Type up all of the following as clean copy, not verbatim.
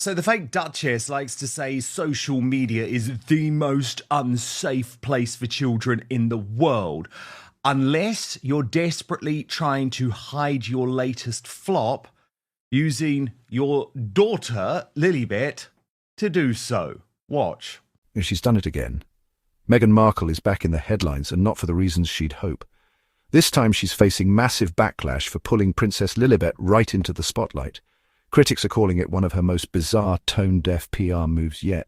So the fake Duchess likes to say social media is the most unsafe place for children in the world, unless you're desperately trying to hide your latest flop using your daughter, Lilibet, to do so. Watch. She's done it again. Meghan Markle is back in the headlines, and not for the reasons she'd hope. This time she's facing massive backlash for pulling Princess Lilibet right into the spotlight. Critics are calling it one of her most bizarre, tone-deaf PR moves yet.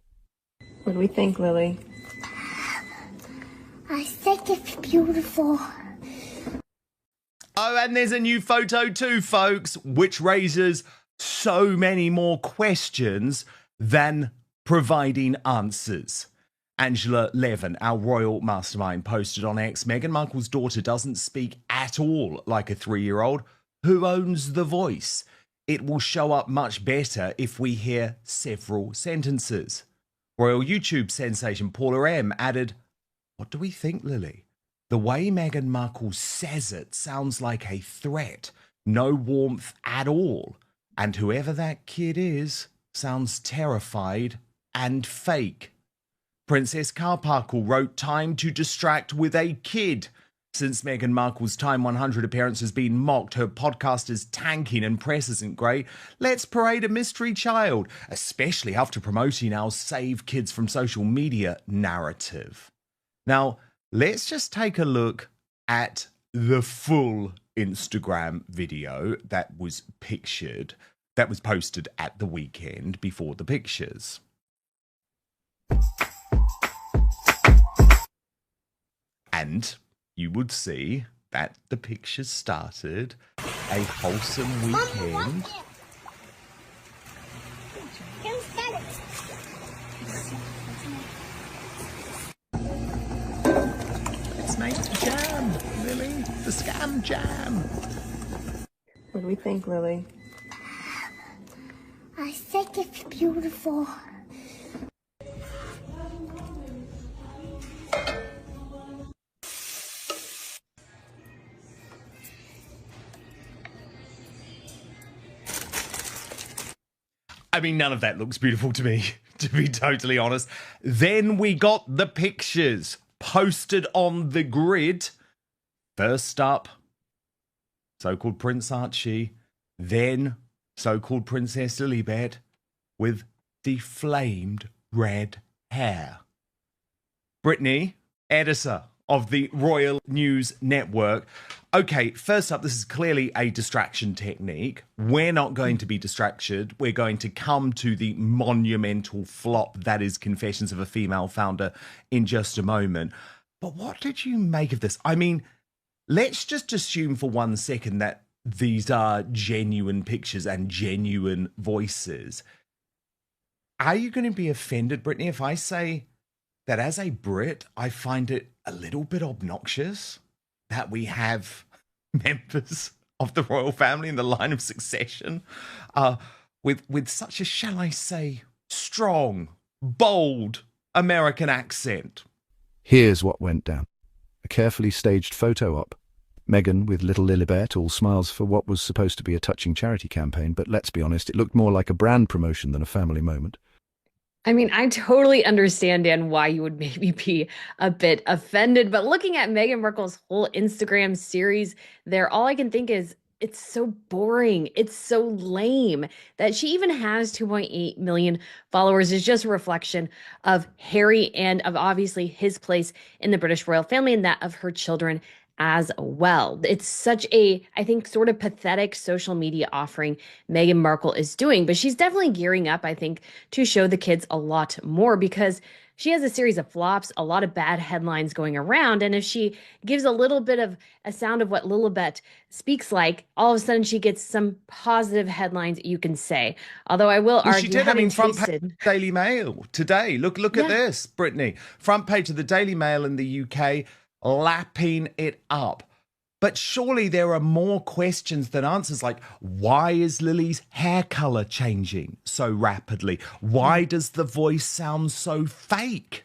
What do we think, Lily? I think it's beautiful. Oh, and there's a new photo too, folks, which raises so many more questions than providing answers. Angela Levin, our royal mastermind, posted on X, Meghan Markle's daughter doesn't speak at all like a 3-year-old. Who owns the voice? It will show up much better if we hear several sentences. Royal YouTube sensation Paula M added, "What do we think, Lily? The way Meghan Markle says it sounds like a threat. No warmth at all. And whoever that kid is sounds terrified and fake." Princess Carparkle wrote, "Time to distract with a kid. Since Meghan Markle's Time 100 appearance has been mocked, her podcast is tanking and press isn't great. Let's parade a mystery child, especially after promoting our Save Kids from Social Media narrative." Now, let's just take a look at the full Instagram video that was posted at the weekend before the pictures. And you would see that the pictures started a wholesome weekend. It's made jam, Lily. The scam jam. What do we think, Lily? I think it's beautiful. I mean, none of that looks beautiful to me, to be totally honest. Then we got the pictures posted on the grid. First up, so-called Prince Archie, then so-called Princess Lilibet with deflamed red hair. Brittany, editor of the Royal News Network. Okay, first up, this is clearly a distraction technique. We're not going to be distracted. We're going to come to the monumental flop that is Confessions of a Female Founder in just a moment. But what did you make of this? I mean, let's just assume for 1 second that these are genuine pictures and genuine voices. Are you going to be offended, Brittany, if I say that as a Brit, I find it a little bit obnoxious that we have members of the royal family in the line of succession with such a, shall I say, strong, bold American accent? Here's what went down. A carefully staged photo op. Meghan with little Lilibet, all smiles for what was supposed to be a touching charity campaign, but let's be honest, it looked more like a brand promotion than a family moment. I mean, I totally understand, Dan, why you would maybe be a bit offended. But looking at Meghan Markle's whole Instagram series there, all I can think is it's so boring. It's so lame that she even has 2.8 million followers is just a reflection of Harry and of obviously his place in the British royal family and that of her children as well. It's such a, I think, sort of pathetic social media offering Meghan Markle is doing, but she's definitely gearing up, I think, to show the kids a lot more because she has a series of flops, a lot of bad headlines going around. And if she gives a little bit of a sound of what Lilibet speaks like, all of a sudden she gets some positive headlines you can say. Although I will argue, she did. I mean, front tasted... page Daily Mail today. Look at this, Brittany. Front page of the Daily Mail in the UK, lapping it up. But surely there are more questions than answers, like why is Lily's hair color changing so rapidly? Why does the voice sound so fake?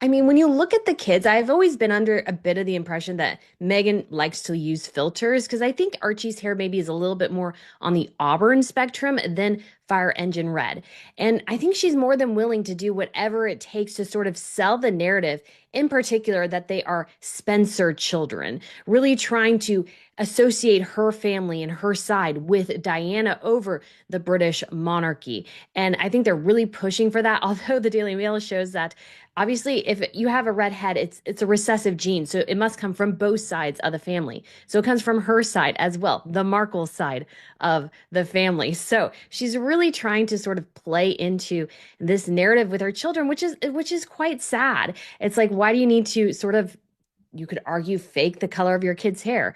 I mean, when you look at the kids, I've always been under a bit of the impression that Meghan likes to use filters because I think Archie's hair maybe is a little bit more on the auburn spectrum than fire engine red. And I think she's more than willing to do whatever it takes to sort of sell the narrative, in particular, that they are Spencer children, really trying to associate her family and her side with Diana over the British monarchy. And I think they're really pushing for that. Although the Daily Mail shows that obviously if you have a red head, it's a recessive gene. So it must come from both sides of the family. So it comes from her side as well, the Markle side of the family. So she's really trying to sort of play into this narrative with her children, which is quite sad. It's like, why do you need to sort of, you could argue, fake the color of your kid's hair?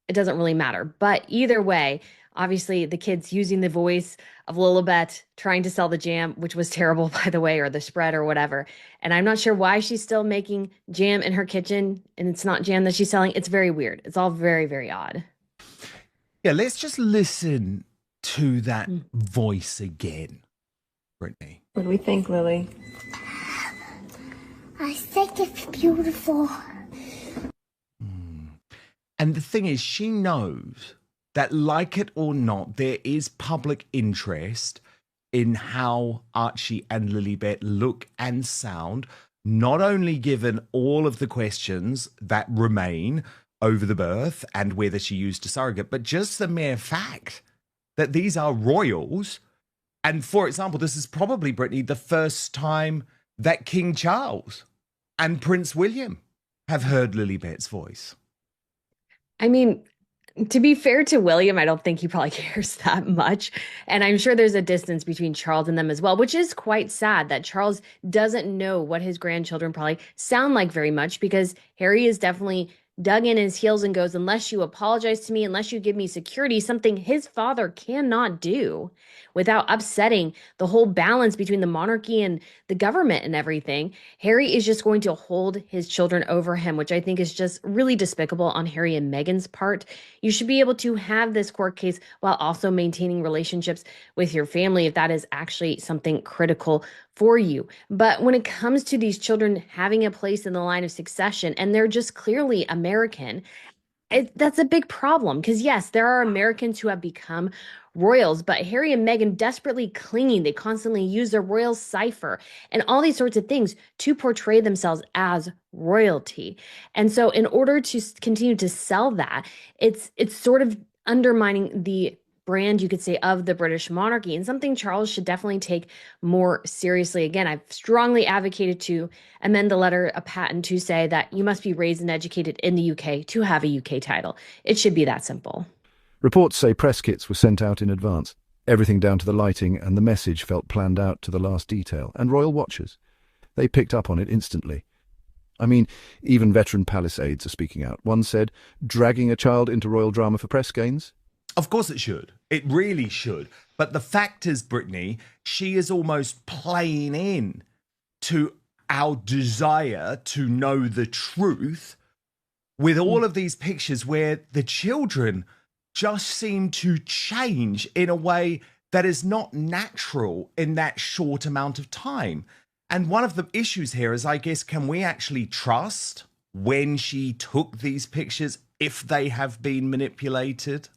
It doesn't really matter. But either way, obviously the kids using the voice of Lilibet trying to sell the jam, which was terrible, by the way, or the spread or whatever. And I'm not sure why she's still making jam in her kitchen and it's not jam that she's selling. It's very weird. It's all very, very odd. Yeah, let's just listen to that voice again, Brittany. What do we think, Lily? I think it's beautiful. And the thing is, she knows that, like it or not, there is public interest in how Archie and Lilibet look and sound, not only given all of the questions that remain over the birth and whether she used a surrogate, but just the mere fact that these are royals. And for example, this is probably, Brittany, the first time that King Charles and Prince William have heard Lilibet's voice. I mean, to be fair to William, I don't think he probably cares that much. And I'm sure there's a distance between Charles and them as well, which is quite sad that Charles doesn't know what his grandchildren probably sound like very much, because Harry is definitely dug in his heels and goes, unless you apologize to me, unless you give me security, something his father cannot do without upsetting the whole balance between the monarchy and the government and everything. Harry is just going to hold his children over him, which I think is just really despicable on Harry and Meghan's part. You should be able to have this court case while also maintaining relationships with your family if that is actually something critical for you. But when it comes to these children having a place in the line of succession, and they're just clearly American, that's a big problem, because yes, there are Americans who have become royals, but Harry and Meghan desperately clinging, they constantly use their royal cipher and all these sorts of things to portray themselves as royalty. And so in order to continue to sell that, it's sort of undermining the brand, you could say, of the British monarchy, and something Charles should definitely take more seriously. Again, I've strongly advocated to amend the letter of patent to say that you must be raised and educated in the UK to have a UK title. It should be that simple. Reports say press kits were sent out in advance. Everything down to the lighting and the message felt planned out to the last detail. And royal watchers, they picked up on it instantly. I mean, even veteran palace aides are speaking out. One said, dragging a child into royal drama for press gains? Of course it should. It really should. But the fact is, Brittany, she is almost playing in to our desire to know the truth with all of these pictures where the children just seem to change in a way that is not natural in that short amount of time. And one of the issues here is, I guess, can we actually trust when she took these pictures if they have been manipulated?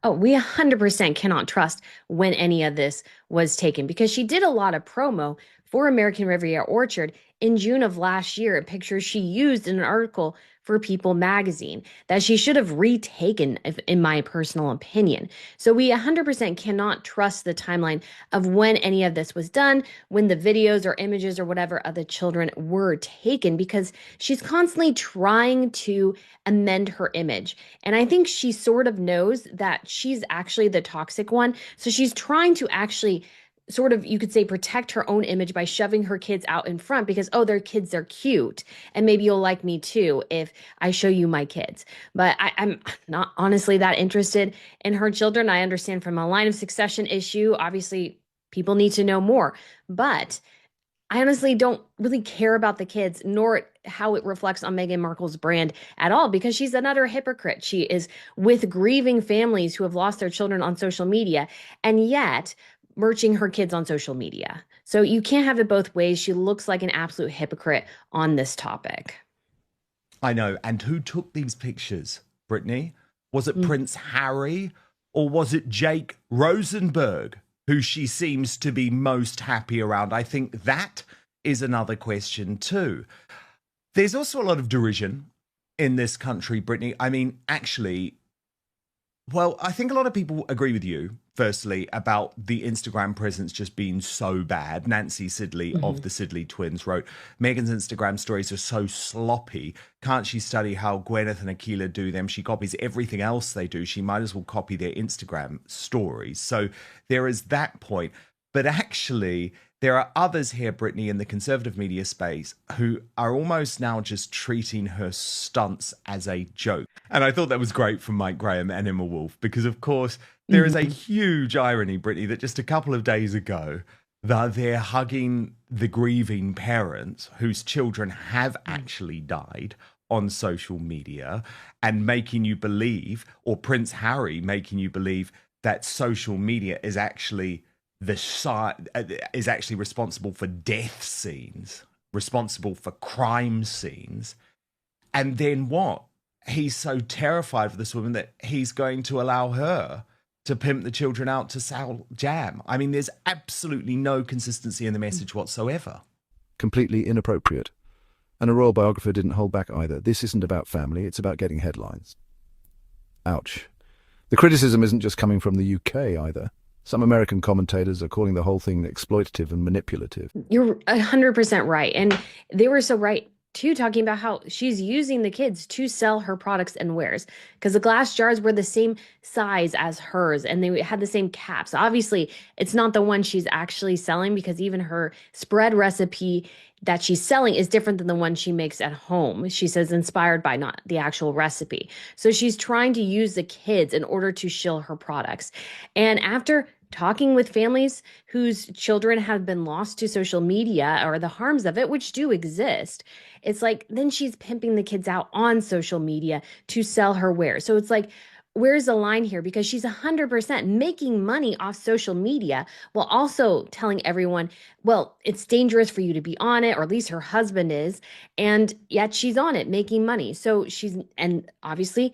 Oh, we 100% cannot trust when any of this was taken, because she did a lot of promo for American Riviera Orchard in June of last year, pictures she used in an article for People magazine that she should have retaken, in my personal opinion. So we 100% cannot trust the timeline of when any of this was done, when the videos or images or whatever of the children were taken, because she's constantly trying to amend her image. And I think she sort of knows that she's actually the toxic one. So she's trying to actually sort of, you could say, protect her own image by shoving her kids out in front because, oh, they're kids, they're cute. And maybe you'll like me too if I show you my kids. But I'm not honestly that interested in her children. I understand from a line of succession issue, obviously people need to know more. But I honestly don't really care about the kids, nor how it reflects on Meghan Markle's brand at all, because she's an utter hypocrite. She is with grieving families who have lost their children on social media, and yet merching her kids on social media. So you can't have it both ways. She looks like an absolute hypocrite on this topic. I know. And who took these pictures, Brittany? Was it Prince Harry or was it Jake Rosenberg who she seems to be most happy around? I think that is another question too. There's also a lot of derision in this country, Brittany. I mean, actually, well, I think a lot of people agree with you, firstly, about the Instagram presence just being so bad. Nancy Sidley of the Sidley twins wrote, Meghan's Instagram stories are so sloppy. Can't she study how Gwyneth and Akilah do them? She copies everything else they do. She might as well copy their Instagram stories. So there is that point. But actually, there are others here, Brittany, in the conservative media space who are almost now just treating her stunts as a joke. And I thought that was great from Mike Graham and Emma Wolf, because, of course, there is a huge irony, Brittany, that just a couple of days ago, they're hugging the grieving parents whose children have actually died on social media and making you believe, or Prince Harry making you believe, that social media is actually is actually responsible for death scenes, responsible for crime scenes. And then what? He's so terrified of this woman that he's going to allow her to pimp the children out to sell jam. I mean, there's absolutely no consistency in the message whatsoever. Completely inappropriate. And a royal biographer didn't hold back either. This isn't about family, it's about getting headlines. Ouch. The criticism isn't just coming from the UK either. Some American commentators are calling the whole thing exploitative and manipulative. You're 100% right. And they were so right, too, talking about how she's using the kids to sell her products and wares, because the glass jars were the same size as hers and they had the same caps. Obviously, it's not the one she's actually selling, because even her spread recipe that she's selling is different than the one she makes at home. She says inspired by, not the actual recipe. So she's trying to use the kids in order to shill her products. And after talking with families whose children have been lost to social media or the harms of it, which do exist, it's like, then she's pimping the kids out on social media to sell her wares. So it's like, where's the line here? Because she's 100% making money off social media while also telling everyone, well, it's dangerous for you to be on it, or at least her husband is. And yet she's on it making money. So and obviously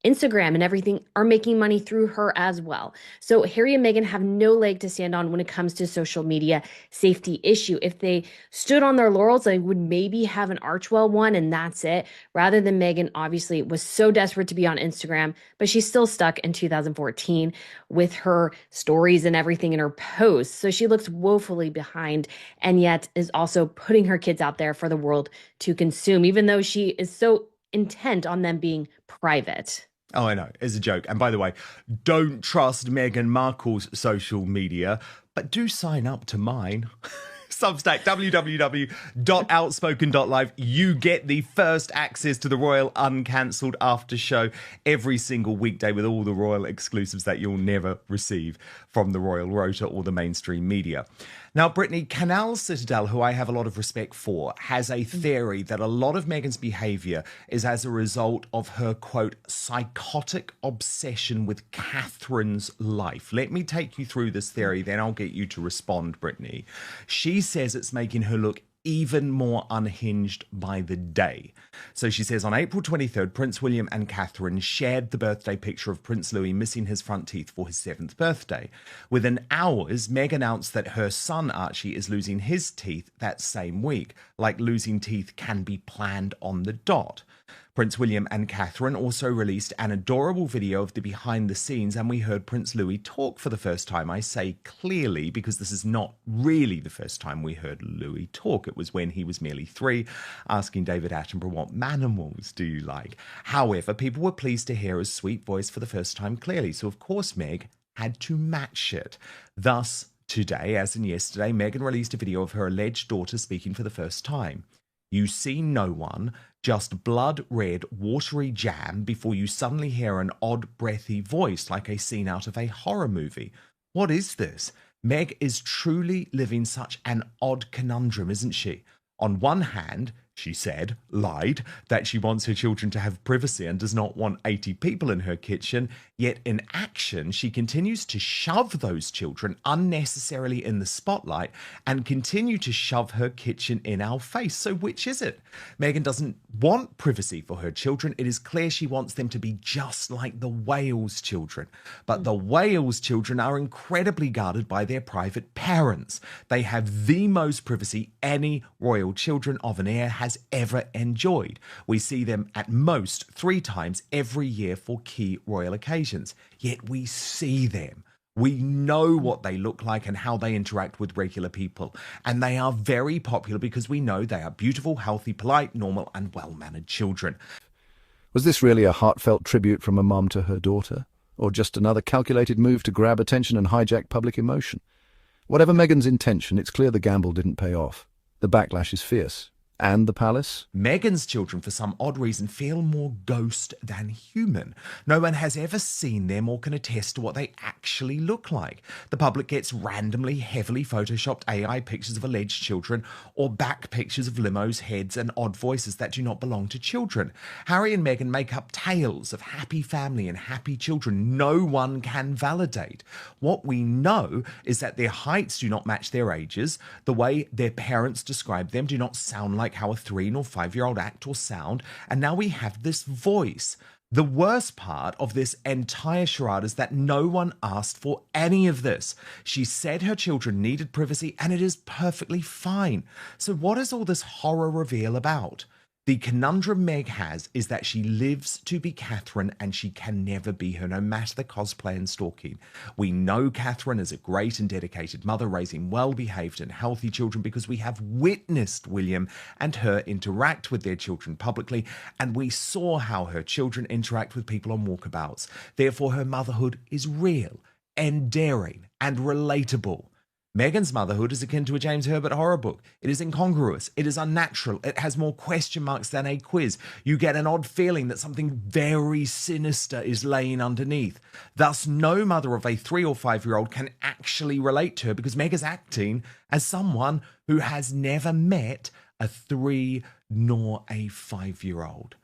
Instagram and everything are making money through her as well. So Harry and Meghan have no leg to stand on when it comes to social media safety issue. If they stood on their laurels, they would maybe have an Archwell one and that's it, rather than Meghan obviously was so desperate to be on Instagram, but she's still stuck in 2014 with her stories and everything in her posts. So she looks woefully behind, and yet is also putting her kids out there for the world to consume, even though she is so intent on them being private. Oh, I know. It's a joke. And by the way, don't trust Meghan Markle's social media, but do sign up to mine. Substack, www.outspoken.live. You get the first access to the Royal Uncancelled After Show every single weekday with all the Royal exclusives that you'll never receive from the Royal Rota or the mainstream media. Now, Brittany, Canal Citadel, who I have a lot of respect for, has a theory that a lot of Meghan's behaviour is as a result of her, quote, psychotic obsession with Catherine's life. Let me take you through this theory, then I'll get you to respond, Brittany. She says it's making her look even more unhinged by the day. So she says on April 23rd, Prince William and Catherine shared the birthday picture of Prince Louis missing his front teeth for his 7th birthday. Within hours, Meg announced that her son Archie is losing his teeth that same week. Like losing teeth can be planned on the dot. Prince William and Catherine also released an adorable video of the behind the scenes, and we heard Prince Louis talk for the first time. I say clearly because this is not really the first time we heard Louis talk. It was when he was merely 3, asking David Attenborough, what manimals do you like? However, people were pleased to hear his sweet voice for the first time clearly, so of course Meg had to match it. Thus, today, as in yesterday, Meghan released a video of her alleged daughter speaking for the first time. You see no one, just blood-red, watery jam before you suddenly hear an odd, breathy voice like a scene out of a horror movie. What is this? Meg is truly living such an odd conundrum, isn't she? On one hand, she said, lied, that she wants her children to have privacy and does not want 80 people in her kitchen, yet in action she continues to shove those children unnecessarily in the spotlight and continue to shove her kitchen in our face. So which is it? Meghan doesn't want privacy for her children. It is clear she wants them to be just like the Wales children. But the Wales children are incredibly guarded by their private parents. They have the most privacy any royal children of an heir has ever enjoyed. We see them at most 3 times every year for key royal occasions. Yet we see them. We know what they look like and how they interact with regular people. And they are very popular because we know they are beautiful, healthy, polite, normal, and well-mannered children. Was this really a heartfelt tribute from a mum to her daughter? Or just another calculated move to grab attention and hijack public emotion? Whatever Meghan's intention, it's clear the gamble didn't pay off. The backlash is fierce. And the palace? Meghan's children, for some odd reason, feel more ghost than human. No one has ever seen them or can attest to what they actually look like. The public gets randomly, heavily photoshopped AI pictures of alleged children or back pictures of limos, heads, and odd voices that do not belong to children. Harry and Meghan make up tales of happy family and happy children no one can validate. What we know is that their heights do not match their ages. The way their parents describe them do not sound like how a 3 or 5-year-old act or sound, and now we have this voice. The worst part of this entire charade is that no one asked for any of this. She said her children needed privacy, and it is perfectly fine. So what is all this horror reveal about? The conundrum Meg has is that she lives to be Catherine and she can never be her, no matter the cosplay and stalking. We know Catherine is a great and dedicated mother raising well-behaved and healthy children because we have witnessed William and her interact with their children publicly, and we saw how her children interact with people on walkabouts. Therefore, her motherhood is real, endearing, and relatable. Meghan's motherhood is akin to a James Herbert horror book. It is incongruous. It is unnatural. It has more question marks than a quiz. You get an odd feeling that something very sinister is laying underneath. Thus, no mother of a 3 or 5-year-old can actually relate to her because Meg is acting as someone who has never met a 3 nor a 5-year-old.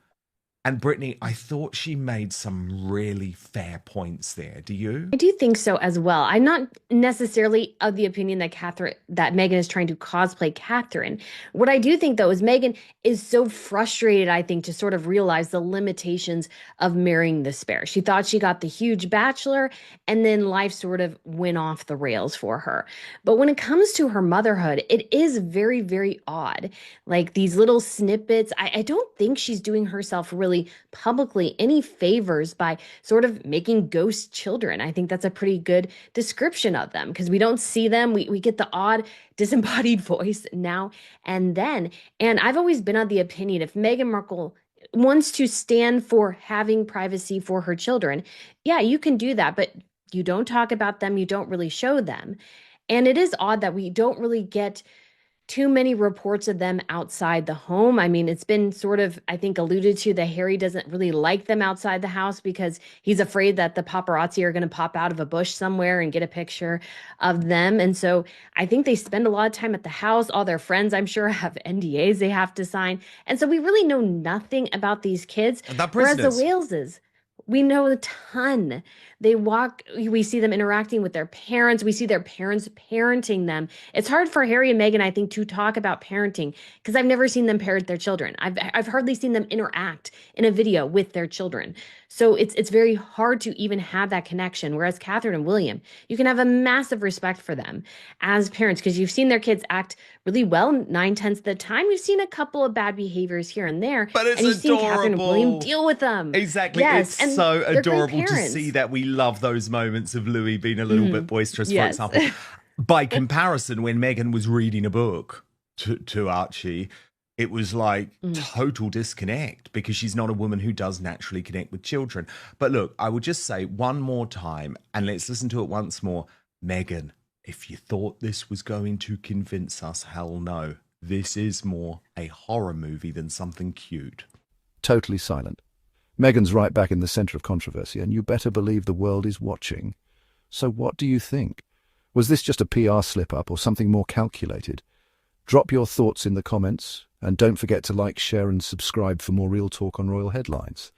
And Brittany, I thought she made some really fair points there. Do you? I do think so as well. I'm not necessarily of the opinion that Meghan is trying to cosplay Catherine. What I do think, though, is Meghan is so frustrated, I think, to sort of realize the limitations of marrying the spare. She thought she got the huge bachelor, and then life sort of went off the rails for her. But when it comes to her motherhood, it is very, very odd. Like these little snippets, I don't think she's doing herself really publicly any favors by sort of making ghost children. I think that's a pretty good description of them because we don't see them. We get the odd disembodied voice now and then. And I've always been of the opinion if Meghan Markle wants to stand for having privacy for her children, yeah, you can do that, but you don't talk about them. You don't really show them. And it is odd that we don't really get too many reports of them outside the home. I mean, it's been sort of, I think, alluded to that Harry doesn't really like them outside the house because he's afraid that the paparazzi are going to pop out of a bush somewhere and get a picture of them. And so I think they spend a lot of time at the house. All their friends, I'm sure, have NDAs they have to sign. And so we really know nothing about these kids. Whereas the Waleses, we know a ton. They walk, we see them interacting with their parents. We see their parents parenting them. It's hard for Harry and Meghan, I think, to talk about parenting because I've never seen them parent their children. I've hardly seen them interact in a video with their children. So it's very hard to even have that connection. Whereas Catherine and William, you can have a massive respect for them as parents because you've seen their kids act really well 9/10 of the time. You've seen a couple of bad behaviors here and there. But it's and you've adorable. seen Catherine and William deal with them. Exactly. Yes, it's so adorable to see that. We love those moments of Louis being a little bit boisterous, for example. By comparison, when Meghan was reading a book to Archie, it was like total disconnect because she's not a woman who does naturally connect with children. But look, I would just say one more time, and let's listen to it once more. Meghan, if you thought this was going to convince us, hell no. This is more a horror movie than something cute. Totally silent. Meghan's right back in the centre of controversy, and you better believe the world is watching. So what do you think? Was this just a PR slip-up or something more calculated? Drop your thoughts in the comments, And don't forget to like, share and subscribe for more real talk on royal headlines.